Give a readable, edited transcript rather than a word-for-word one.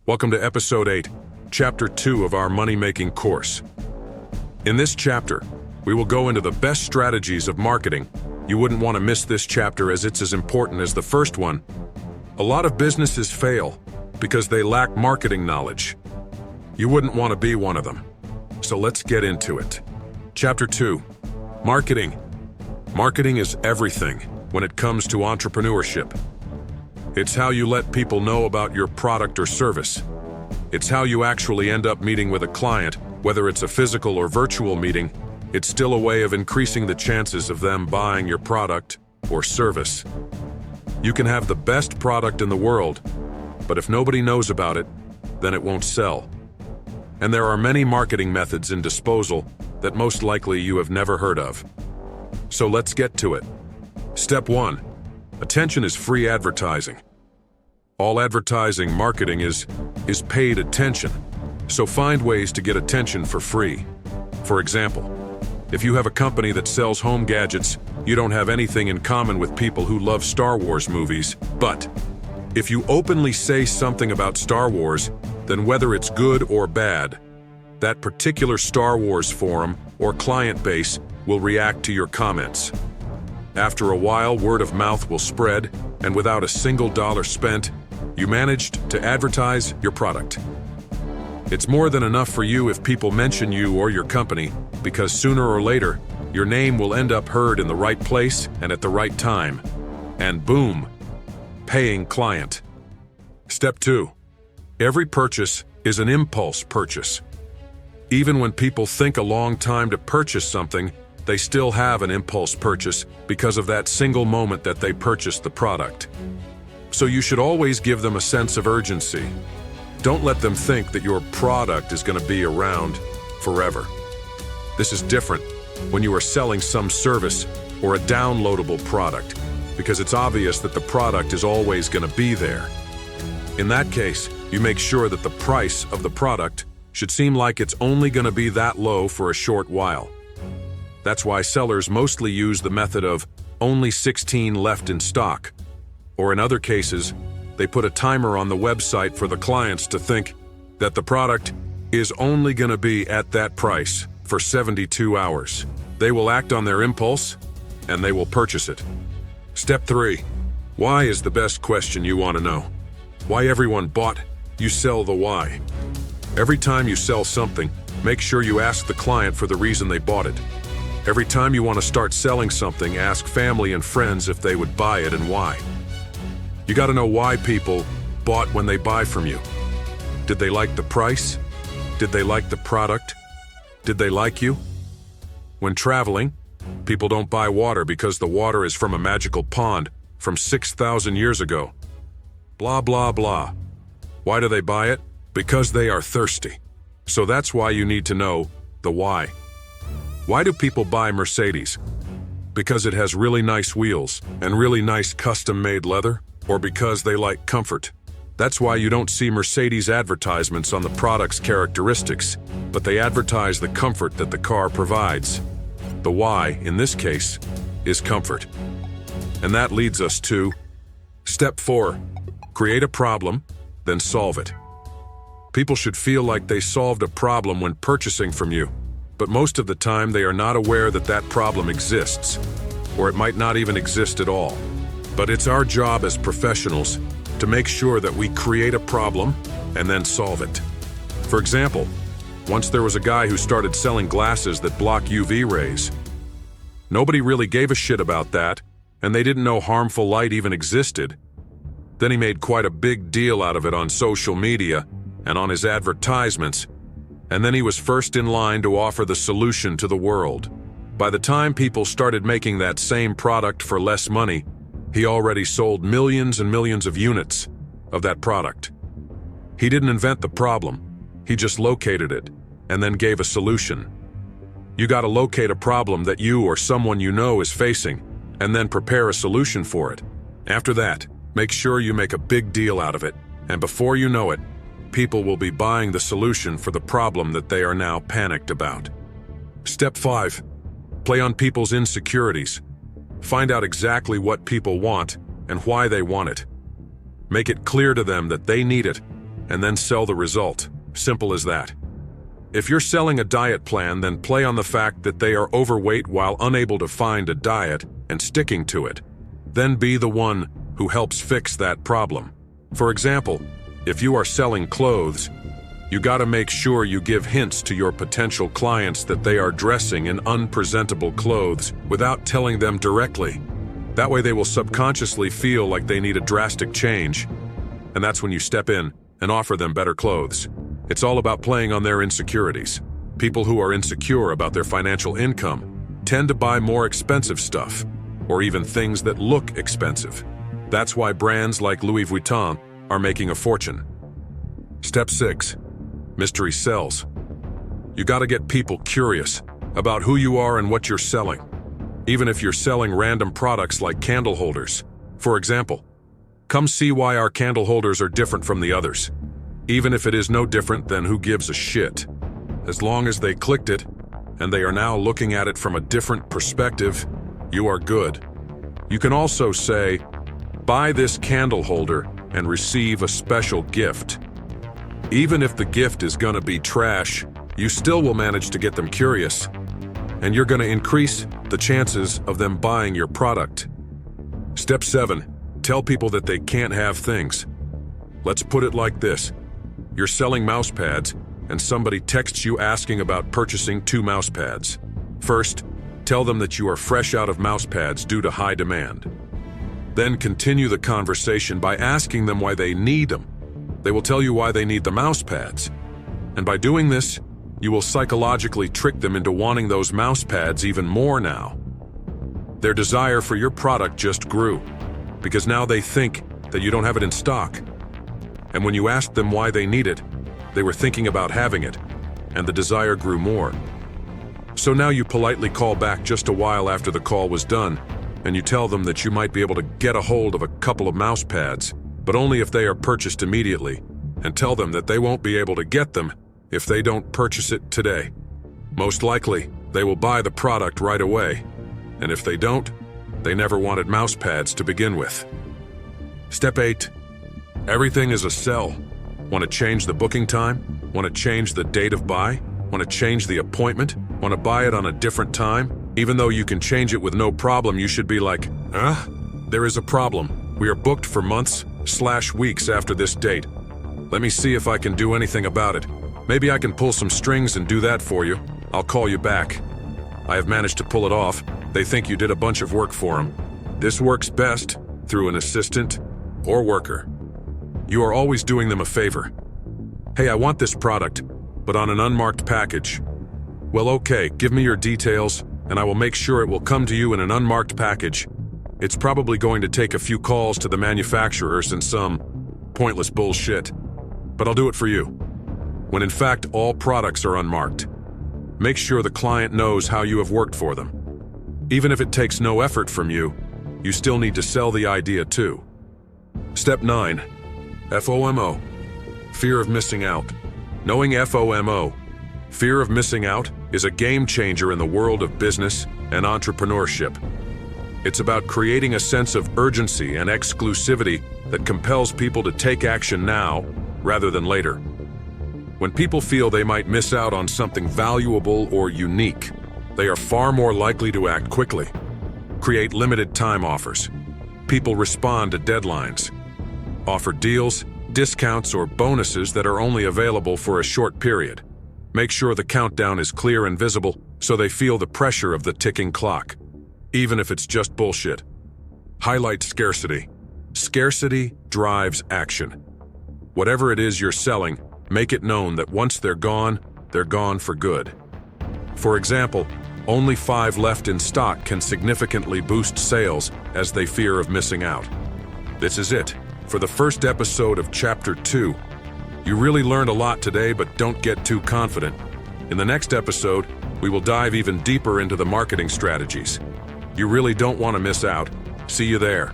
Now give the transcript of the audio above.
Welcome to Episode 8, Chapter 2 of our money-making course. In this chapter, we will go into the best strategies of marketing. You wouldn't want to miss this chapter as it's as important as the first one. A lot of businesses fail because they lack marketing knowledge. You wouldn't want to be one of them. So let's get into it. Chapter 2, Marketing. Marketing is everything when it comes to entrepreneurship. It's how you let people know about your product or service. It's how you actually end up meeting with a client, whether it's a physical or virtual meeting. It's still a way of increasing the chances of them buying your product or service. You can have the best product in the world, but if nobody knows about it, then it won't sell. And there are many marketing methods in disposal that most likely you have never heard of. So let's get to it. Step 1. Attention is free advertising. All advertising marketing is paid attention, so find ways to get attention for free. For example, if you have a company that sells home gadgets, you don't have anything in common with people who love Star Wars movies, but if you openly say something about Star Wars, then whether it's good or bad, that particular Star Wars forum or client base will react to your comments. After a while, word of mouth will spread, and without a single dollar spent, you managed to advertise your product. It's more than enough for you if people mention you or your company, because sooner or later, your name will end up heard in the right place and at the right time. And boom, paying client. Step 2. Every purchase is an impulse purchase. Even when people think a long time to purchase something, they still have an impulse purchase because of that single moment that they purchased the product. So you should always give them a sense of urgency. Don't let them think that your product is going to be around forever. This is different when you are selling some service or a downloadable product, because it's obvious that the product is always going to be there. In that case, you make sure that the price of the product should seem like it's only going to be that low for a short while. That's why sellers mostly use the method of only 16 left in stock. Or in other cases, they put a timer on the website for the clients to think that the product is only going to be at that price for 72 hours. They will act on their impulse, and they will purchase it. Step 3. Why is the best question you want to know. Why everyone bought, you sell the why. Every time you sell something, make sure you ask the client for the reason they bought it. Every time you want to start selling something, ask family and friends if they would buy it and why. You got to know why people bought when they buy from you. Did they like the price? Did they like the product? Did they like you? When traveling, people don't buy water because the water is from a magical pond from 6,000 years ago. Blah, blah, blah. Why do they buy it? Because they are thirsty. So that's why you need to know the why. Why do people buy Mercedes? Because it has really nice wheels and really nice custom-made leather? Or because they like comfort? That's why you don't see Mercedes advertisements on the product's characteristics, but they advertise the comfort that the car provides. The why, in this case, is comfort. And that leads us to Step 4. Create a problem, then solve it. People should feel like they solved a problem when purchasing from you, but most of the time they are not aware that that problem exists, or it might not even exist at all. But it's our job as professionals to make sure that we create a problem and then solve it. For example, once there was a guy who started selling glasses that block UV rays. Nobody really gave a shit about that, and they didn't know harmful light even existed. Then he made quite a big deal out of it on social media and on his advertisements, and then he was first in line to offer the solution to the world. By the time people started making that same product for less money, he already sold millions and millions of units of that product. He didn't invent the problem, he just located it and then gave a solution. You gotta locate a problem that you or someone you know is facing and then prepare a solution for it. After that, make sure you make a big deal out of it, and before you know it, people will be buying the solution for the problem that they are now panicked about. Step 5. Play on people's insecurities. Find out exactly what people want and why they want it. Make it clear to them that they need it and then sell the result. Simple as that. If you're selling a diet plan, then play on the fact that they are overweight while unable to find a diet and sticking to it. Then be the one who helps fix that problem. For example, if you are selling clothes, you gotta make sure you give hints to your potential clients that they are dressing in unpresentable clothes without telling them directly. That way they will subconsciously feel like they need a drastic change. And that's when you step in and offer them better clothes. It's all about playing on their insecurities. People who are insecure about their financial income tend to buy more expensive stuff, or even things that look expensive. That's why brands like Louis Vuitton are making a fortune. Step 6. Mystery sells. You gotta get people curious about who you are and what you're selling. Even if you're selling random products like candle holders. For example, come see why our candle holders are different from the others. Even if it is no different, then who gives a shit? As long as they clicked it, and they are now looking at it from a different perspective, you are good. You can also say, buy this candle holder and receive a special gift. Even if the gift is gonna be trash, you still will manage to get them curious, and you're gonna increase the chances of them buying your product. Step 7. Tell people that they can't have things. Let's put it like this. You're selling mouse pads, and somebody texts you asking about purchasing 2 mouse pads. First, tell them that you are fresh out of mouse pads due to high demand. Then continue the conversation by asking them why they need them. They will tell you why they need the mouse pads. And by doing this, you will psychologically trick them into wanting those mouse pads even more now. Their desire for your product just grew, because now they think that you don't have it in stock. And when you asked them why they need it, they were thinking about having it, and the desire grew more. So now you politely call back just a while after the call was done, and you tell them that you might be able to get a hold of a couple of mouse pads, but only if they are purchased immediately, and tell them that they won't be able to get them if they don't purchase it today. Most likely, they will buy the product right away, and if they don't, they never wanted mouse pads to begin with. Step 8. Everything is a sell. Want to change the booking time? Want to change the date of buy? Want to change the appointment? Want to buy it on a different time? Even though you can change it with no problem, you should be like, there is a problem. We are booked for months/weeks after this date. Let me see if I can do anything about it. Maybe I can pull some strings and do that for you. I'll call you back. I have managed to pull it off. They think you did a bunch of work for them. This works best through an assistant or worker. You are always doing them a favor. Hey, I want this product, but on an unmarked package. Well, okay, give me your details, and I will make sure it will come to you in an unmarked package. It's probably going to take a few calls to the manufacturers and some pointless bullshit, but I'll do it for you. When in fact, all products are unmarked. Make sure the client knows how you have worked for them. Even if it takes no effort from you, you still need to sell the idea too. Step 9. FOMO. Fear of missing out. Knowing FOMO, fear of missing out, is a game changer in the world of business and entrepreneurship. It's about creating a sense of urgency and exclusivity that compels people to take action now rather than later. When people feel they might miss out on something valuable or unique, they are far more likely to act quickly. Create limited time offers. People respond to deadlines. Offer deals, discounts, or bonuses that are only available for a short period. Make sure the countdown is clear and visible so they feel the pressure of the ticking clock, even if it's just bullshit. Highlight scarcity. Scarcity drives action. Whatever it is you're selling, make it known that once they're gone for good. For example, only 5 left in stock can significantly boost sales as they fear of missing out. This is it for the first episode of Chapter 2. You really learned a lot today, but don't get too confident. In the next episode, we will dive even deeper into the marketing strategies. You really don't want to miss out. See you there.